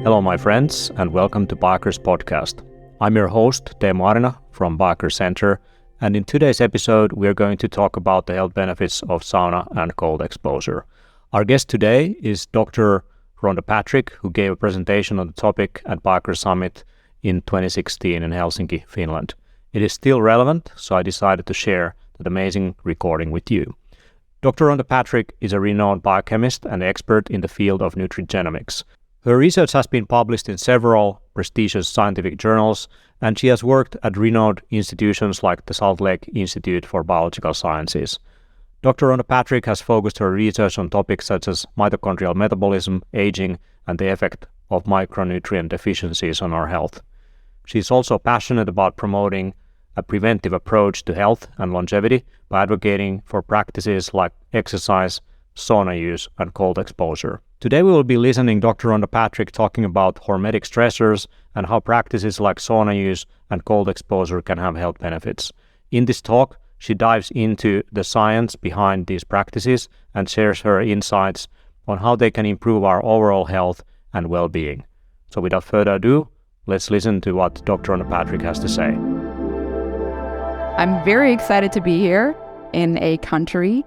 Hello, my friends, and welcome to Baaker's podcast. I'm your host, Teemu Arina from Baaker Center, and in today's episode, we're going to talk about the health benefits of sauna and cold exposure. Our guest today is Dr. Rhonda Patrick, who gave a presentation on the topic at Baaker Summit in 2016 in Helsinki, Finland. It is still relevant, so I decided to share that amazing recording with you. Dr. Rhonda Patrick is a renowned biochemist and expert in the field of nutrigenomics. Her research has been published in several prestigious scientific journals, and she has worked at renowned institutions like the Salt Lake Institute for Biological Sciences. Dr. Rhonda Patrick has focused her research on topics such as mitochondrial metabolism, aging, and the effect of micronutrient deficiencies on our health. She is also passionate about promoting a preventive approach to health and longevity by advocating for practices like exercise, sauna use, and cold exposure. Today we will be listening to Dr. Rhonda Patrick talking about hormetic stressors and how practices like sauna use and cold exposure can have health benefits. In this talk, she dives into the science behind these practices and shares her insights on how they can improve our overall health and well-being. So without further ado, let's listen to what Dr. Rhonda Patrick has to say. I'm very excited to be here in a country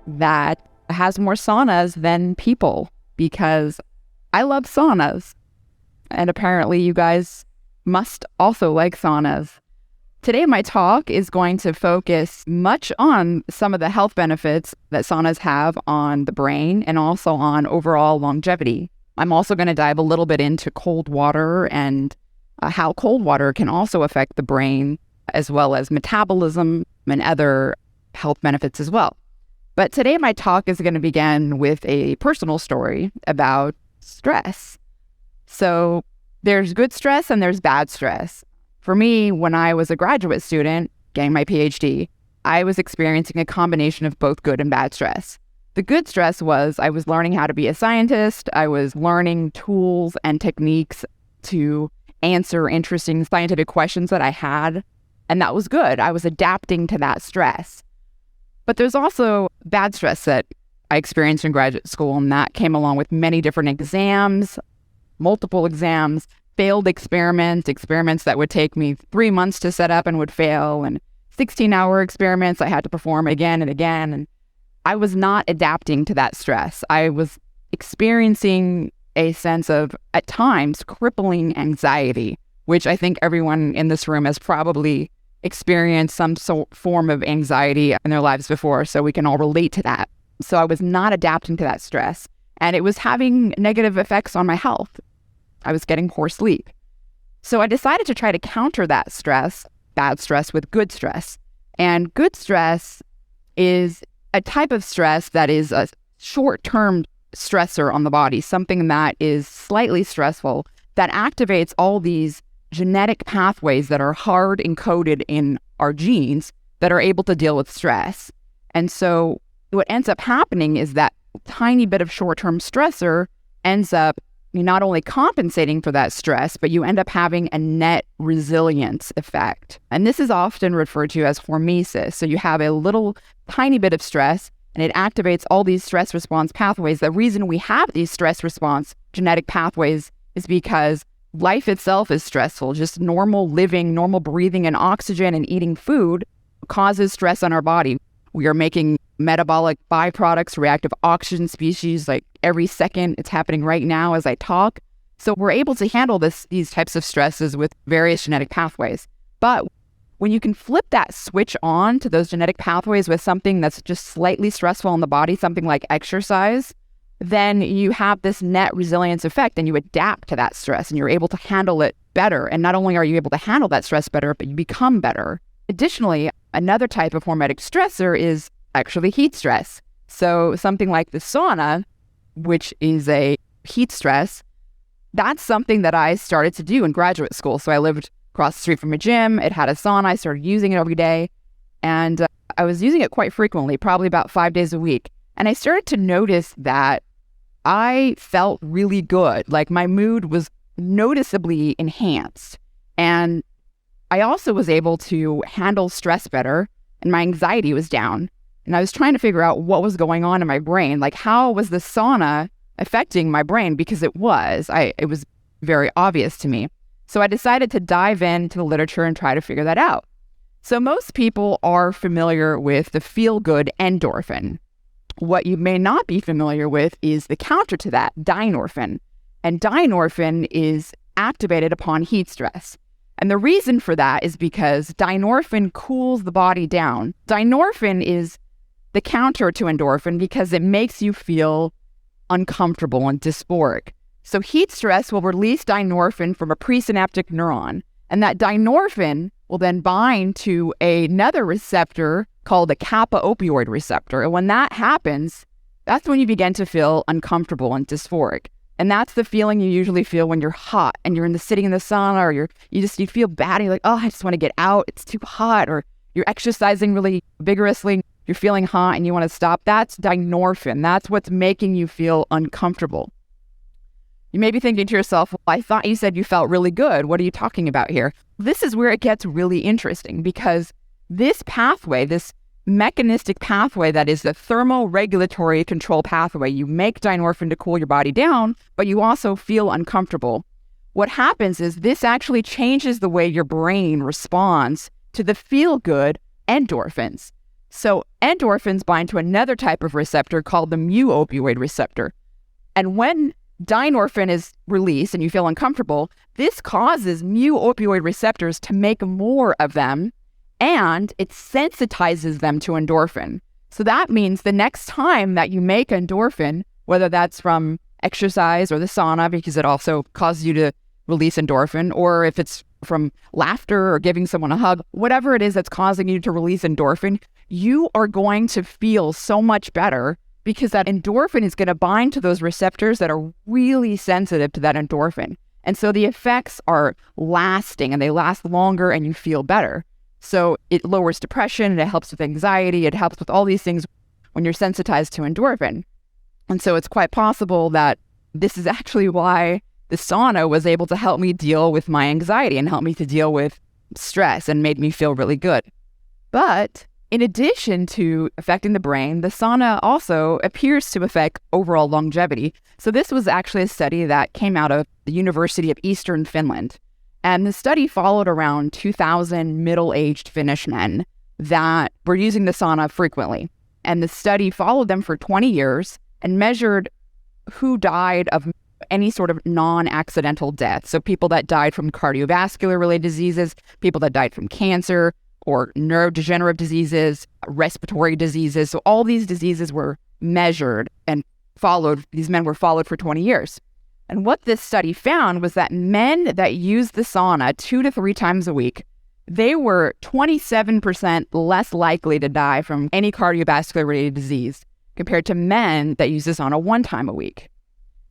that has more saunas than people, because I love saunas. And apparently you guys must also like saunas. Today my talk is going to focus much on some of the health benefits that saunas have on the brain and also on overall longevity. I'm also going to dive a little bit into cold water and how cold water can also affect the brain, as well as metabolism and other health benefits as well. But today my talk is going to begin with a personal story about stress. So there's good stress and there's bad stress. For me, when I was a graduate student getting my PhD, I was experiencing a combination of both good and bad stress. The good stress was I was learning how to be a scientist. I was learning tools and techniques to answer interesting scientific questions that I had. And that was good. I was adapting to that stress. But there's also bad stress that I experienced in graduate school, and that came along with many different exams, multiple exams, failed experiments that would take me 3 months to set up and would fail, and 16-hour experiments I had to perform again and again. And I was not adapting to that stress. I was experiencing a sense of, at times, crippling anxiety, which I think everyone in this room has probably experienced some form of anxiety in their lives before, so we can all relate to that. So I was not adapting to that stress, and it was having negative effects on my health. I was getting poor sleep. So I decided to try to counter that stress, bad stress, with good stress. And good stress is a type of stress that is a short-term stressor on the body, something that is slightly stressful, that activates all these genetic pathways that are hard encoded in our genes that are able to deal with stress. And so what ends up happening is that tiny bit of short-term stressor ends up not only compensating for that stress, but you end up having a net resilience effect. And this is often referred to as hormesis. So you have a little tiny bit of stress and it activates all these stress response pathways. The reason we have these stress response genetic pathways is because life itself is stressful. Just normal living, normal breathing and oxygen and eating food causes stress on our body. We are making metabolic byproducts, reactive oxygen species, like every second. It's happening right now as I talk. So we're able to handle these types of stresses with various genetic pathways. But when you can flip that switch on to those genetic pathways with something that's just slightly stressful on the body, something like exercise, then you have this net resilience effect and you adapt to that stress and you're able to handle it better. And not only are you able to handle that stress better, but you become better. Additionally, another type of hormetic stressor is actually heat stress. So something like the sauna, which is a heat stress, that's something that I started to do in graduate school. So I lived across the street from a gym. It had a sauna. I started using it every day. And I was using it quite frequently, probably about 5 days a week. And I started to notice that I felt really good. Like my mood was noticeably enhanced. And I also was able to handle stress better and my anxiety was down. And I was trying to figure out what was going on in my brain. Like how was the sauna affecting my brain? Because it was very obvious to me. So I decided to dive into the literature and try to figure that out. So most people are familiar with the feel-good endorphin. What you may not be familiar with is the counter to that, dynorphin. And dynorphin is activated upon heat stress. And the reason for that is because dynorphin cools the body down. Dynorphin is the counter to endorphin because it makes you feel uncomfortable and dysphoric. So heat stress will release dynorphin from a presynaptic neuron, and that dynorphin will then bind to another receptor called the kappa opioid receptor. And when that happens, that's when you begin to feel uncomfortable and dysphoric. And that's the feeling you usually feel when you're hot and you're sitting in the sauna, or you feel bad. And you're like, oh, I just want to get out. It's too hot. Or you're exercising really vigorously. You're feeling hot and you want to stop. That's dynorphin. That's what's making you feel uncomfortable. You may be thinking to yourself, well, I thought you said you felt really good. What are you talking about here? This is where it gets really interesting, because this pathway, this mechanistic pathway that is the thermoregulatory control pathway, you make dynorphin to cool your body down, but you also feel uncomfortable. What happens is this actually changes the way your brain responds to the feel-good endorphins. So endorphins bind to another type of receptor called the mu-opioid receptor. And when dynorphin is released and you feel uncomfortable, this causes mu-opioid receptors to make more of them, and it sensitizes them to endorphin. So that means the next time that you make endorphin, whether that's from exercise or the sauna, because it also causes you to release endorphin, or if it's from laughter or giving someone a hug, whatever it is that's causing you to release endorphin, you are going to feel so much better, because that endorphin is going to bind to those receptors that are really sensitive to that endorphin. And so the effects are lasting, and they last longer, and you feel better. So it lowers depression, and it helps with anxiety. It helps with all these things when you're sensitized to endorphin. And so it's quite possible that this is actually why the sauna was able to help me deal with my anxiety and help me to deal with stress and made me feel really good. But in addition to affecting the brain, the sauna also appears to affect overall longevity. So this was actually a study that came out of the University of Eastern Finland. And the study followed around 2,000 middle-aged Finnish men that were using the sauna frequently. And the study followed them for 20 years and measured who died of any sort of non-accidental death. So people that died from cardiovascular-related diseases, people that died from cancer, or neurodegenerative diseases, respiratory diseases. So all these diseases were measured and followed. These men were followed for 20 years. And what this study found was that men that used the sauna 2 to 3 times a week, they were 27% less likely to die from any cardiovascular-related disease compared to men that use the sauna 1 time a week.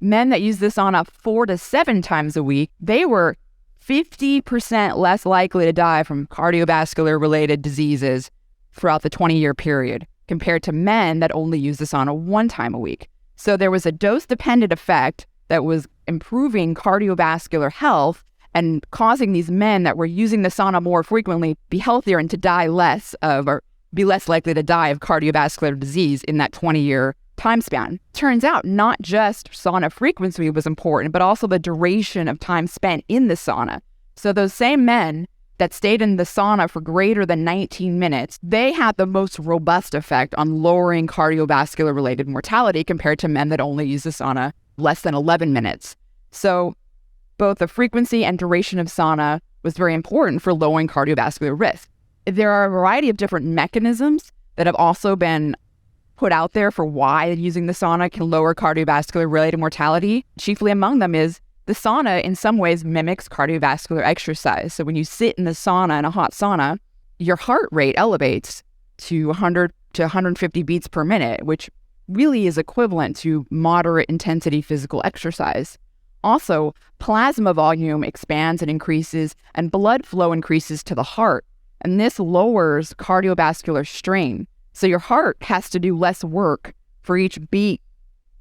Men that use the sauna 4 to 7 times a week, they were 50% less likely to die from cardiovascular-related diseases throughout the 20-year period compared to men that only use the sauna 1 time a week. So there was a dose-dependent effect that was improving cardiovascular health and causing these men that were using the sauna more frequently be healthier and to die less of, or be less likely to die of cardiovascular disease in that 20-year time span. Turns out not just sauna frequency was important, but also the duration of time spent in the sauna. So those same men that stayed in the sauna for greater than 19 minutes, they had the most robust effect on lowering cardiovascular-related mortality compared to men that only use the sauna less than 11 minutes. So both the frequency and duration of sauna was very important for lowering cardiovascular risk. There are a variety of different mechanisms that have also been put out there for why using the sauna can lower cardiovascular-related mortality. Chiefly among them is the sauna in some ways mimics cardiovascular exercise. So when you sit in the sauna, in a hot sauna, your heart rate elevates to 100 to 150 beats per minute, which really is equivalent to moderate intensity physical exercise. Also, plasma volume expands and increases, and blood flow increases to the heart, and this lowers cardiovascular strain. So your heart has to do less work for each beat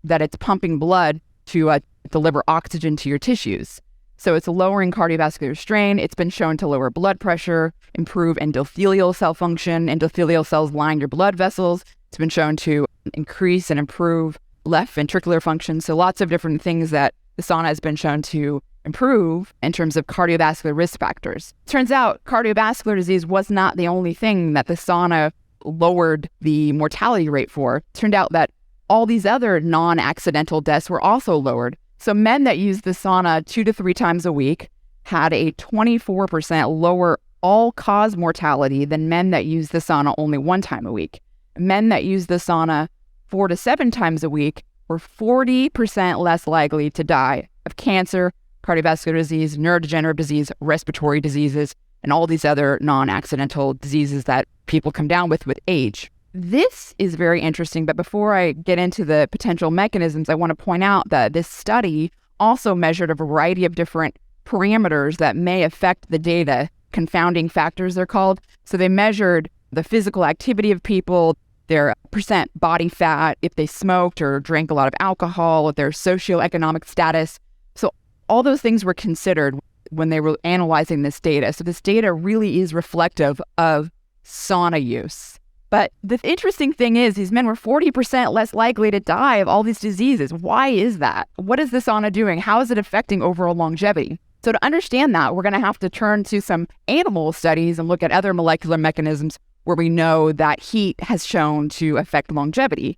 that it's pumping blood to deliver oxygen to your tissues. So it's lowering cardiovascular strain. It's been shown to lower blood pressure, improve endothelial cell function. Endothelial cells line your blood vessels. It's been shown to increase and improve left ventricular function. So lots of different things that the sauna has been shown to improve in terms of cardiovascular risk factors. Turns out cardiovascular disease was not the only thing that the sauna lowered the mortality rate for. Turned out that all these other non-accidental deaths were also lowered. So men that used the sauna 2 to 3 times a week had a 24% lower all-cause mortality than men that used the sauna only 1 time a week. Men that used the sauna 4 to 7 times a week were 40% less likely to die of cancer, cardiovascular disease, neurodegenerative disease, respiratory diseases, and all these other non-accidental diseases that people come down with age. This is very interesting, but before I get into the potential mechanisms, I want to point out that this study also measured a variety of different parameters that may affect the data, confounding factors they're called. So they measured the physical activity of people, their percent body fat, if they smoked or drank a lot of alcohol, their socioeconomic status. So all those things were considered when they were analyzing this data. So this data really is reflective of sauna use. But the interesting thing is these men were 40% less likely to die of all these diseases. Why is that? What is the sauna doing? How is it affecting overall longevity? So to understand that, we're going to have to turn to some animal studies and look at other molecular mechanisms where we know that heat has shown to affect longevity.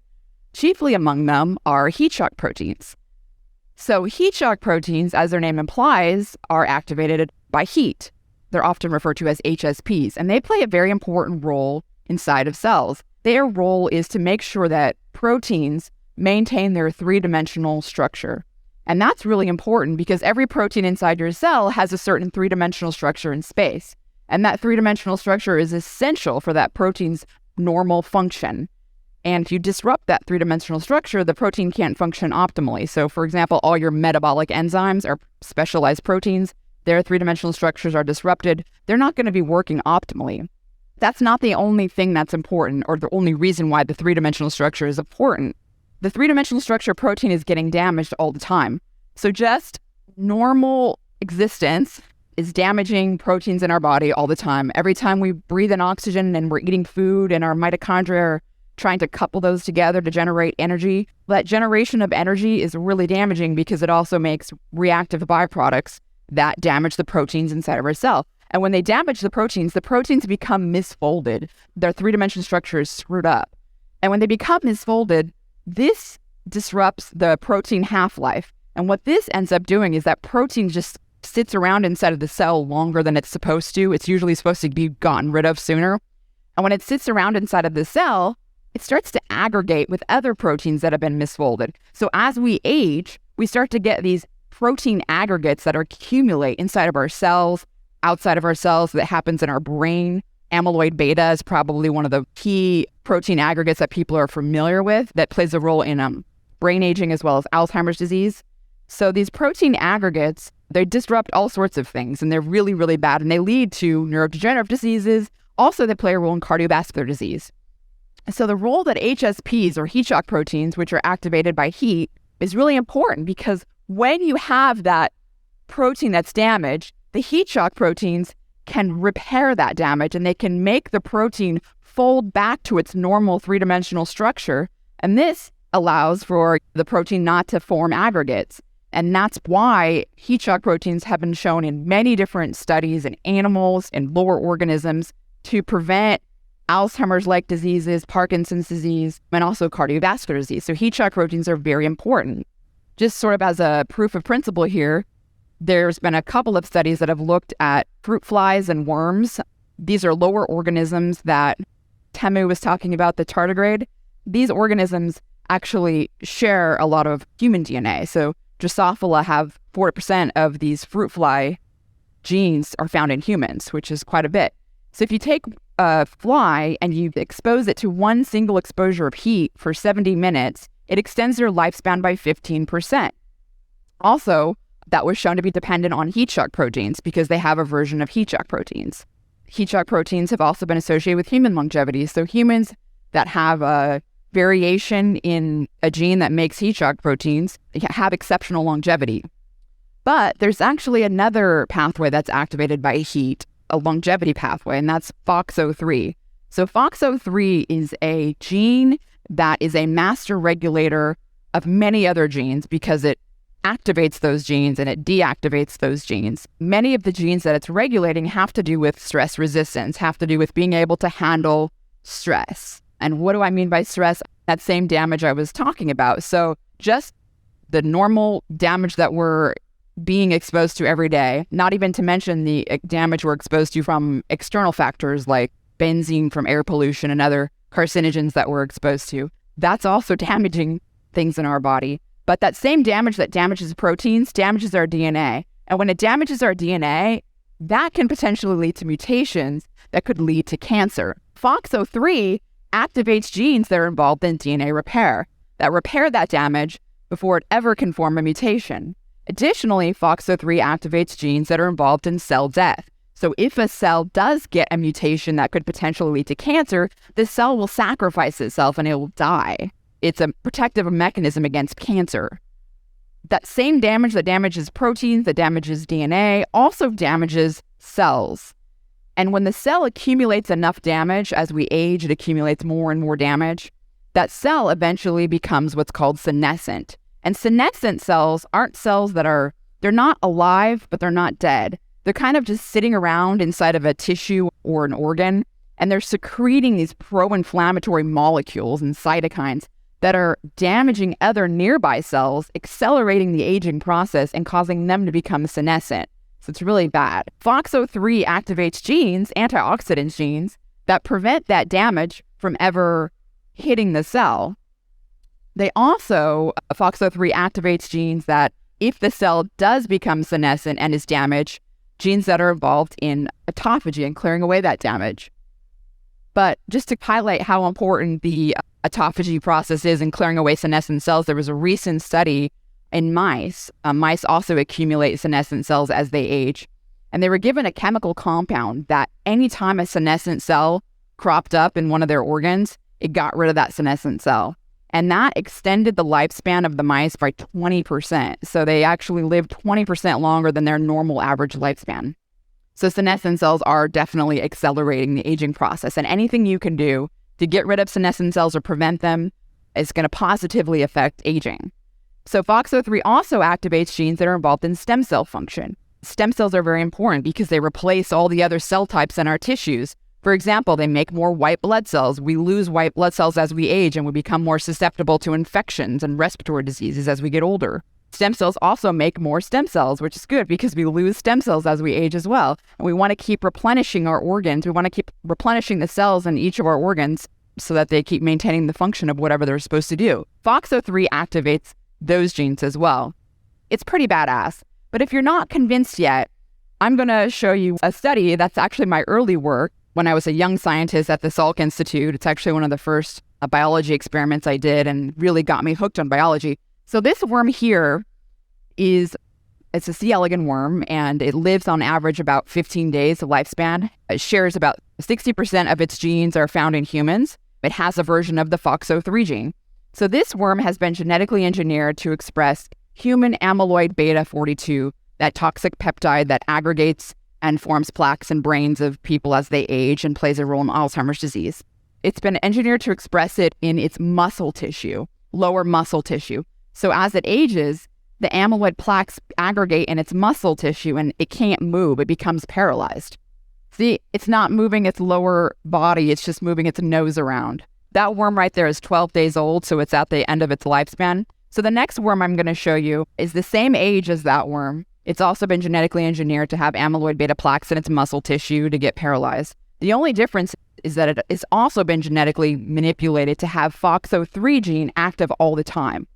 Chiefly among them are heat shock proteins. So heat shock proteins, as their name implies, are activated by heat. They're often referred to as HSPs, and they play a very important role inside of cells. Their role is to make sure that proteins maintain their 3-dimensional structure. And that's really important because every protein inside your cell has a certain 3-dimensional structure in space. And that 3-dimensional structure is essential for that protein's normal function. And if you disrupt that 3-dimensional structure, the protein can't function optimally. So for example, all your metabolic enzymes are specialized proteins. Their 3-dimensional structures are disrupted. They're not going to be working optimally. That's not the only thing that's important or the only reason why the 3-dimensional structure is important. The 3-dimensional structure of protein is getting damaged all the time. So just normal existence is damaging proteins in our body all the time. Every time we breathe in oxygen and we're eating food and our mitochondria are trying to couple those together to generate energy, that generation of energy is really damaging because it also makes reactive byproducts that damage the proteins inside of our cell. And when they damage the proteins become misfolded. Their 3-dimensional structure is screwed up. And when they become misfolded, this disrupts the protein half-life. And what this ends up doing is that protein just sits around inside of the cell longer than it's supposed to. It's usually supposed to be gotten rid of sooner. And when it sits around inside of the cell, it starts to aggregate with other proteins that have been misfolded. So as we age, we start to get these protein aggregates that accumulate inside of our cells, outside of our cells. That happens in our brain. Amyloid beta is probably one of the key protein aggregates that people are familiar with that plays a role in brain aging as well as Alzheimer's disease. So these protein aggregates, they disrupt all sorts of things, and they're really, really bad, and they lead to neurodegenerative diseases. Also, they play a role in cardiovascular disease. So the role that HSPs, or heat shock proteins, which are activated by heat, is really important because when you have that protein that's damaged, the heat shock proteins can repair that damage, and they can make the protein fold back to its normal 3-dimensional structure. And this allows for the protein not to form aggregates. And that's why heat shock proteins have been shown in many different studies in animals and lower organisms to prevent Alzheimer's-like diseases, Parkinson's disease, and also cardiovascular disease. So heat shock proteins are very important. Just sort of as a proof of principle here, there's been a couple of studies that have looked at fruit flies and worms. These are lower organisms that Temu was talking about, the tardigrade. These organisms actually share a lot of human DNA. So Drosophila have 40% of these fruit fly genes are found in humans, which is quite a bit. So if you take a fly and you expose it to one single exposure of heat for 70 minutes, it extends their lifespan by 15%. Also, that was shown to be dependent on heat shock proteins because they have a version of heat shock proteins. Heat shock proteins have also been associated with human longevity. So humans that have a variation in a gene that makes heat shock proteins have exceptional longevity. But there's actually another pathway that's activated by heat, a longevity pathway, and that's FOXO3. So FOXO3 is a gene that is a master regulator of many other genes because it activates those genes and it deactivates those genes. Many of the genes that it's regulating have to do with stress resistance, have to do with being able to handle stress. And what do I mean by stress? That same damage I was talking about. So just the normal damage that we're being exposed to every day, not even to mention the damage we're exposed to from external factors like benzene from air pollution and other carcinogens that we're exposed to. That's also damaging things in our body. But that same damage that damages proteins damages our DNA. And when it damages our DNA, that can potentially lead to mutations that could lead to cancer. FOXO3 activates genes that are involved in DNA repair, that repair that damage before it ever can form a mutation. Additionally, FOXO3 activates genes that are involved in cell death. So if a cell does get a mutation that could potentially lead to cancer, the cell will sacrifice itself and it will die. It's a protective mechanism against cancer. That same damage that damages proteins, that damages DNA, also damages cells. And when the cell accumulates enough damage, as we age, it accumulates more and more damage, that cell eventually becomes what's called senescent. And senescent cells aren't cells they're not alive, but they're not dead. They're kind of just sitting around inside of a tissue or an organ, and they're secreting these pro-inflammatory molecules and cytokines that are damaging other nearby cells, accelerating the aging process and causing them to become senescent. So it's really bad. FOXO3 activates genes, antioxidant genes, that prevent that damage from ever hitting the cell. FOXO3 activates genes that, if the cell does become senescent and is damaged, genes that are involved in autophagy and clearing away that damage. But just to highlight how important the autophagy process is in clearing away senescent cells, there was a recent study in mice. Mice also accumulate senescent cells as they age. And they were given a chemical compound that anytime a senescent cell cropped up in one of their organs, it got rid of that senescent cell. And that extended the lifespan of the mice by 20%. So they actually lived 20% longer than their normal average lifespan. So senescent cells are definitely accelerating the aging process. And anything you can do to get rid of senescent cells or prevent them is going to positively affect aging. So FOXO3 also activates genes that are involved in stem cell function. Stem cells are very important because they replace all the other cell types in our tissues. For example, they make more white blood cells. We lose white blood cells as we age, and we become more susceptible to infections and respiratory diseases as we get older. Stem cells also make more stem cells, which is good because we lose stem cells as we age as well. And we want to keep replenishing our organs. We want to keep replenishing the cells in each of our organs so that they keep maintaining the function of whatever they're supposed to do. FOXO3 activates those genes as well. It's pretty badass. But if you're not convinced yet, I'm going to show you a study that's actually my early work when I was a young scientist at the Salk Institute. It's actually one of the first biology experiments I did and really got me hooked on biology. So this worm here it's a C. elegans worm, and it lives on average about 15 days of lifespan. It shares about 60% of its genes are found in humans. It has a version of the FOXO3 gene. So this worm has been genetically engineered to express human amyloid beta 42, that toxic peptide that aggregates and forms plaques in brains of people as they age and plays a role in Alzheimer's disease. It's been engineered to express it in its muscle tissue, lower muscle tissue. So as it ages, the amyloid plaques aggregate in its muscle tissue and it can't move. It becomes paralyzed. See, it's not moving its lower body. It's just moving its nose around. That worm right there is 12 days old, so it's at the end of its lifespan. So the next worm I'm going to show you is the same age as that worm. It's also been genetically engineered to have amyloid beta plaques in its muscle tissue to get paralyzed. The only difference is that it has also been genetically manipulated to have FOXO3 gene active all the time.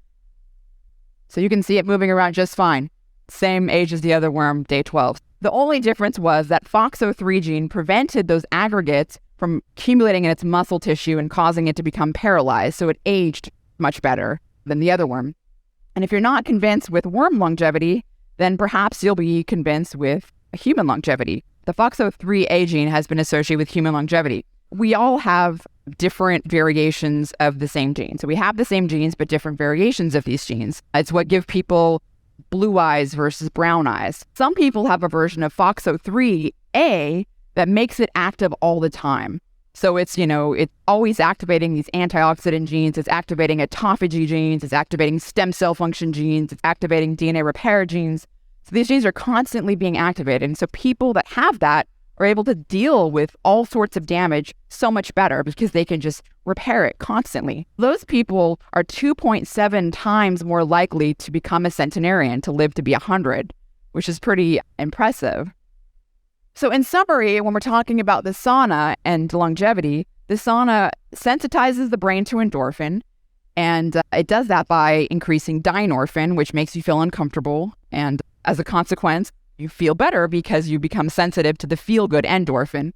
So you can see it moving around just fine. Same age as the other worm, day 12. The only difference was that FOXO3 gene prevented those aggregates from accumulating in its muscle tissue and causing it to become paralyzed, so it aged much better than the other worm. And if you're not convinced with worm longevity, then perhaps you'll be convinced with human longevity. The FOXO3A gene has been associated with human longevity. We all have different variations of the same gene. So we have the same genes, but different variations of these genes. It's what give people blue eyes versus brown eyes. Some people have a version of FOXO3A that makes it active all the time. So it's always activating these antioxidant genes. It's activating autophagy genes. It's activating stem cell function genes. It's activating DNA repair genes. So these genes are constantly being activated. And so people that have that are able to deal with all sorts of damage so much better because they can just repair it constantly. Those people are 2.7 times more likely to become a centenarian, to live to be 100, which is pretty impressive. So in summary, when we're talking about the sauna and longevity, the sauna sensitizes the brain to endorphin, and it does that by increasing dynorphin, which makes you feel uncomfortable. And as a consequence, you feel better because you become sensitive to the feel-good endorphin.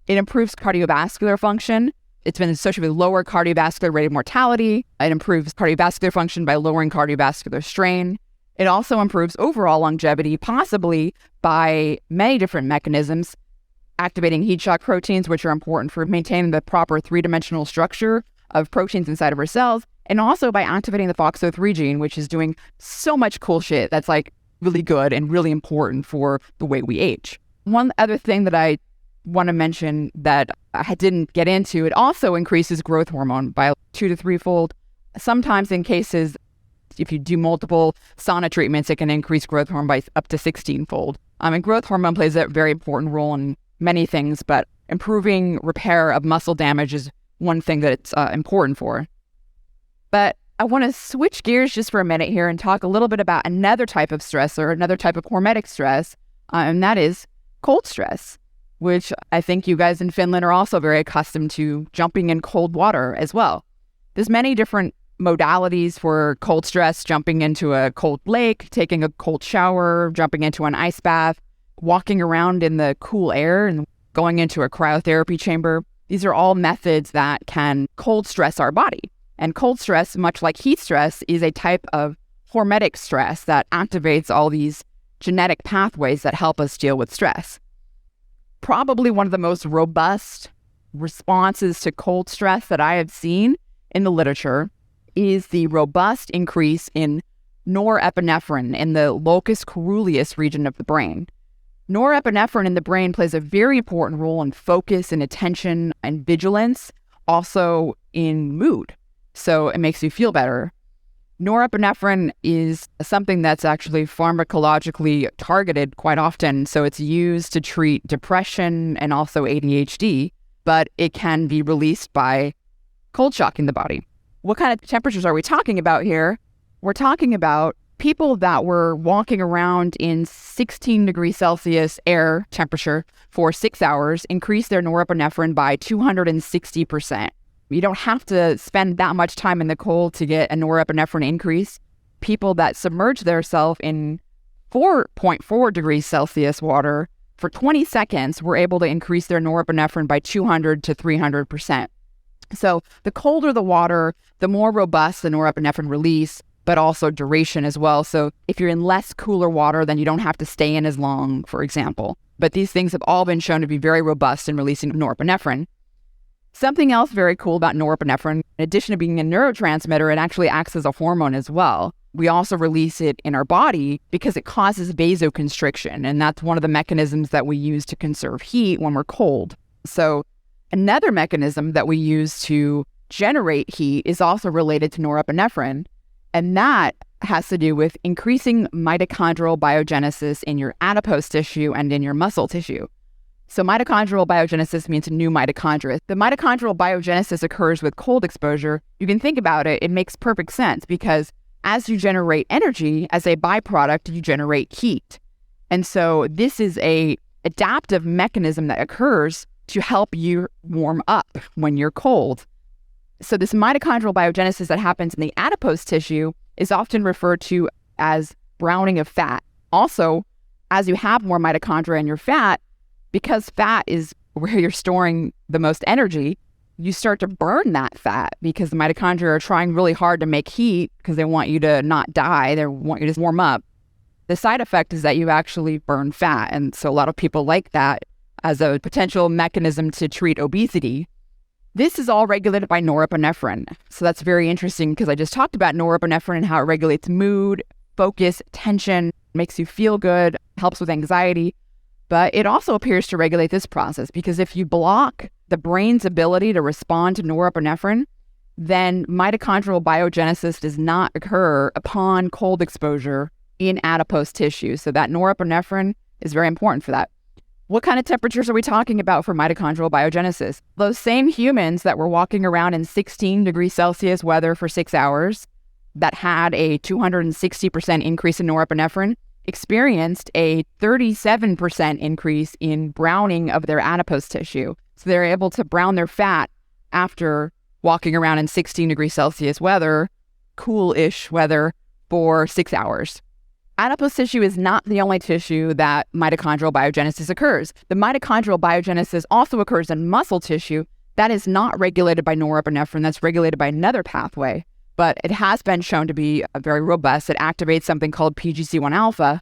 It improves cardiovascular function. It's been associated with lower cardiovascular rate of mortality. It improves cardiovascular function by lowering cardiovascular strain. It also improves overall longevity, possibly by many different mechanisms, activating heat shock proteins, which are important for maintaining the proper three-dimensional structure of proteins inside of our cells, and also by activating the FOXO3 gene, which is doing so much cool shit that's like really good and really important for the way we age. One other thing that I want to mention that I didn't get into, it also increases growth hormone by 2 to 3-fold. Sometimes in cases, if you do multiple sauna treatments, it can increase growth hormone by up to 16-fold. And growth hormone plays a very important role in many things, but improving repair of muscle damage is one thing that it's important for. But I want to switch gears just for a minute here and talk a little bit about another type of stressor, another type of hormetic stress, and that is cold stress, which I think you guys in Finland are also very accustomed to jumping in cold water as well. There's many different modalities for cold stress: jumping into a cold lake, taking a cold shower, jumping into an ice bath, walking around in the cool air, and going into a cryotherapy chamber. These are all methods that can cold stress our body. And cold stress, much like heat stress, is a type of hormetic stress that activates all these genetic pathways that help us deal with stress. Probably one of the most robust responses to cold stress that I have seen in the literature is the robust increase in norepinephrine in the locus coeruleus region of the brain. Norepinephrine in the brain plays a very important role in focus and attention and vigilance, also in mood. So it makes you feel better. Norepinephrine is something that's actually pharmacologically targeted quite often. So it's used to treat depression and also ADHD, but it can be released by cold shocking the body. What kind of temperatures are we talking about here? We're talking about people that were walking around in 16 degrees Celsius air temperature for 6 hours increased their norepinephrine by 260%. You don't have to spend that much time in the cold to get a norepinephrine increase. People that submerge themselves in 4.4 degrees Celsius water for 20 seconds were able to increase their norepinephrine by 200 to 300%. So the colder the water, the more robust the norepinephrine release, but also duration as well. So if you're in less cooler water, then you don't have to stay in as long, for example. But these things have all been shown to be very robust in releasing norepinephrine. Something else very cool about norepinephrine, in addition to being a neurotransmitter, it actually acts as a hormone as well. We also release it in our body because it causes vasoconstriction, and that's one of the mechanisms that we use to conserve heat when we're cold. So another mechanism that we use to generate heat is also related to norepinephrine, and that has to do with increasing mitochondrial biogenesis in your adipose tissue and in your muscle tissue. So mitochondrial biogenesis means new mitochondria. The mitochondrial biogenesis occurs with cold exposure. You can think about it, it makes perfect sense because as you generate energy, as a byproduct, you generate heat. And so this is a adaptive mechanism that occurs to help you warm up when you're cold. So this mitochondrial biogenesis that happens in the adipose tissue is often referred to as browning of fat. Also, as you have more mitochondria in your fat, because fat is where you're storing the most energy, you start to burn that fat because the mitochondria are trying really hard to make heat because they want you to not die. They want you to warm up. The side effect is that you actually burn fat. And so a lot of people like that as a potential mechanism to treat obesity. This is all regulated by norepinephrine. So that's very interesting because I just talked about norepinephrine and how it regulates mood, focus, attention, makes you feel good, helps with anxiety. But it also appears to regulate this process, because if you block the brain's ability to respond to norepinephrine, then mitochondrial biogenesis does not occur upon cold exposure in adipose tissue. So that norepinephrine is very important for that. What kind of temperatures are we talking about for mitochondrial biogenesis? Those same humans that were walking around in 16 degrees Celsius weather for 6 hours that had a 260% increase in norepinephrine experienced a 37% increase in browning of their adipose tissue. So they're able to brown their fat after walking around in 16 degrees Celsius weather, cool-ish weather, for 6 hours. Adipose tissue is not the only tissue that mitochondrial biogenesis occurs. The mitochondrial biogenesis also occurs in muscle tissue that is not regulated by norepinephrine, that's regulated by another pathway, but it has been shown to be very robust. It activates something called PGC1 alpha.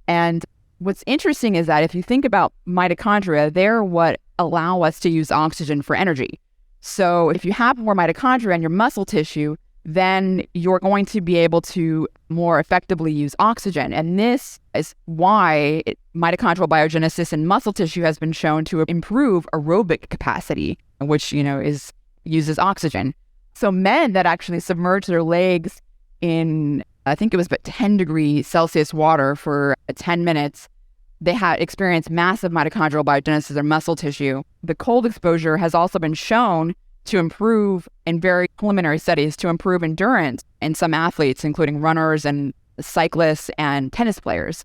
And what's interesting is that if you think about mitochondria, they're what allow us to use oxygen for energy. So if you have more mitochondria in your muscle tissue, then you're going to be able to more effectively use oxygen. And this is why mitochondrial biogenesis in muscle tissue has been shown to improve aerobic capacity, which, uses oxygen. So men that actually submerge their legs in, I think it was about 10 degrees Celsius water for 10 minutes, they had experienced massive mitochondrial biogenesis in their muscle tissue. The cold exposure has also been shown to improve, in very preliminary studies, to improve endurance in some athletes, including runners and cyclists and tennis players.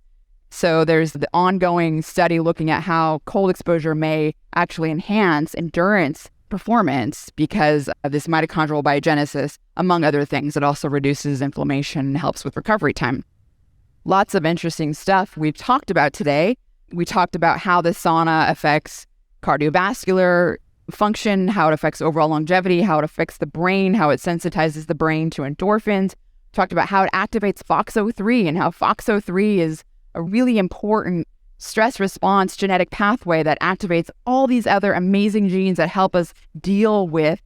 So there's the ongoing study looking at how cold exposure may actually enhance endurance performance because of this mitochondrial biogenesis, among other things. It also reduces inflammation and helps with recovery time. Lots of interesting stuff we've talked about today. We talked about how the sauna affects cardiovascular function, how it affects overall longevity, how it affects the brain, how it sensitizes the brain to endorphins. Talked about how it activates FOXO3 and how FOXO3 is a really important stress response genetic pathway that activates all these other amazing genes that help us deal with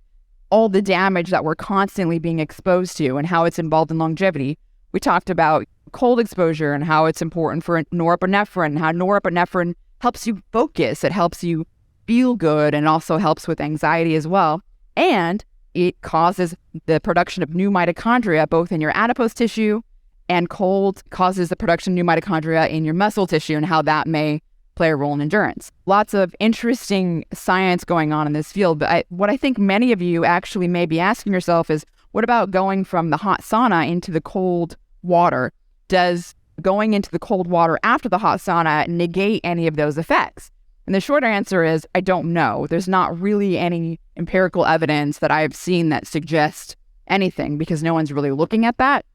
all the damage that we're constantly being exposed to and how it's involved in longevity. We talked about cold exposure and how it's important for norepinephrine, how norepinephrine helps you focus, it helps you feel good, and also helps with anxiety as well. And it causes the production of new mitochondria, both in your adipose tissue, and cold causes the production of new mitochondria in your muscle tissue and how that may play a role in endurance. Lots of interesting science going on in this field. But what I think many of you actually may be asking yourself is, what about going from the hot sauna into the cold water? Does going into the cold water after the hot sauna negate any of those effects? And the short answer is, I don't know. There's not really any empirical evidence that I've seen that suggests anything because no one's really looking at that.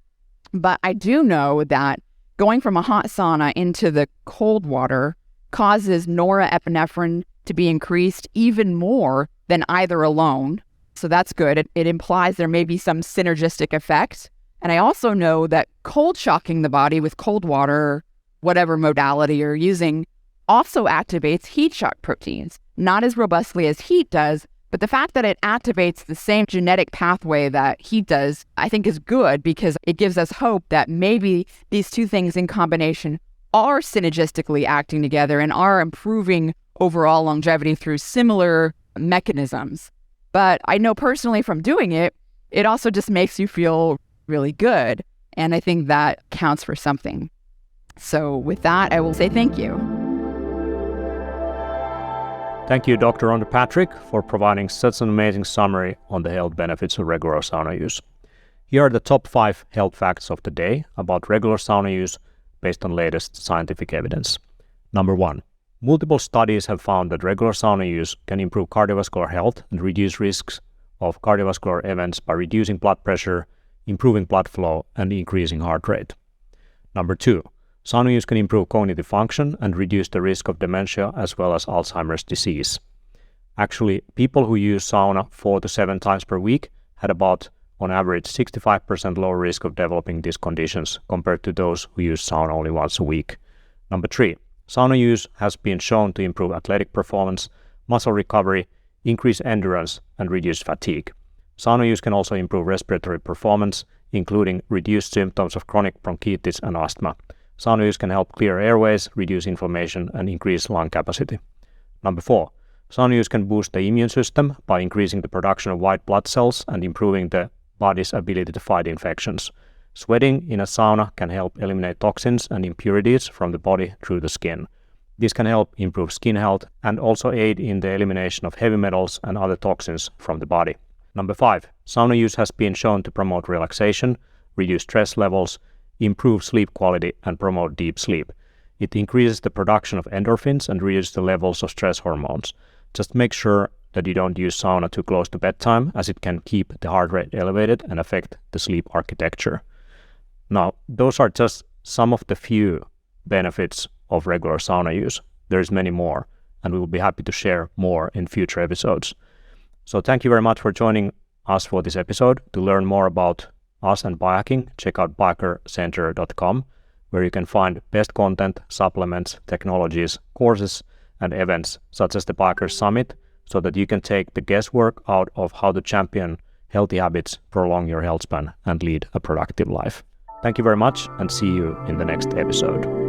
But I do know that going from a hot sauna into the cold water causes norepinephrine to be increased even more than either alone. So that's good. It implies there may be some synergistic effect. And I also know that cold shocking the body with cold water, whatever modality you're using, also activates heat shock proteins, not as robustly as heat does, but the fact that it activates the same genetic pathway that heat does, I think is good because it gives us hope that maybe these two things in combination are synergistically acting together and are improving overall longevity through similar mechanisms. But I know personally from doing it, it also just makes you feel really good. And I think that counts for something. So with that, I will say thank you. Thank you, Dr. Rhonda Patrick, for providing such an amazing summary on the health benefits of regular sauna use. Here are the top 5 health facts of the day about regular sauna use based on latest scientific evidence. Number 1. Multiple studies have found that regular sauna use can improve cardiovascular health and reduce risks of cardiovascular events by reducing blood pressure, improving blood flow, and increasing heart rate. Number 2. Sauna use can improve cognitive function and reduce the risk of dementia as well as Alzheimer's disease. Actually, people who use sauna 4 to 7 times per week had about, on average, 65% lower risk of developing these conditions compared to those who use sauna only once a week. Number 3. Sauna use has been shown to improve athletic performance, muscle recovery, increase endurance, and reduce fatigue. Sauna use can also improve respiratory performance, including reduced symptoms of chronic bronchitis and asthma. Sauna use can help clear airways, reduce inflammation, and increase lung capacity. Number 4. Sauna use can boost the immune system by increasing the production of white blood cells and improving the body's ability to fight infections. Sweating in a sauna can help eliminate toxins and impurities from the body through the skin. This can help improve skin health and also aid in the elimination of heavy metals and other toxins from the body. Number 5. Sauna use has been shown to promote relaxation, reduce stress levels, improve sleep quality, and promote deep sleep. It increases the production of endorphins and reduces the levels of stress hormones. Just make sure that you don't use sauna too close to bedtime, as it can keep the heart rate elevated and affect the sleep architecture. Now, those are just some of the few benefits of regular sauna use. There's many more, and we will be happy to share more in future episodes. So thank you very much for joining us for this episode. To learn more about us and biohacking, check out biohackercenter.com, where you can find best content, supplements, technologies, courses, and events such as the Biohacker Summit, so that you can take the guesswork out of how to champion healthy habits, prolong your health span, and lead a productive life. Thank you very much, and see you in the next episode.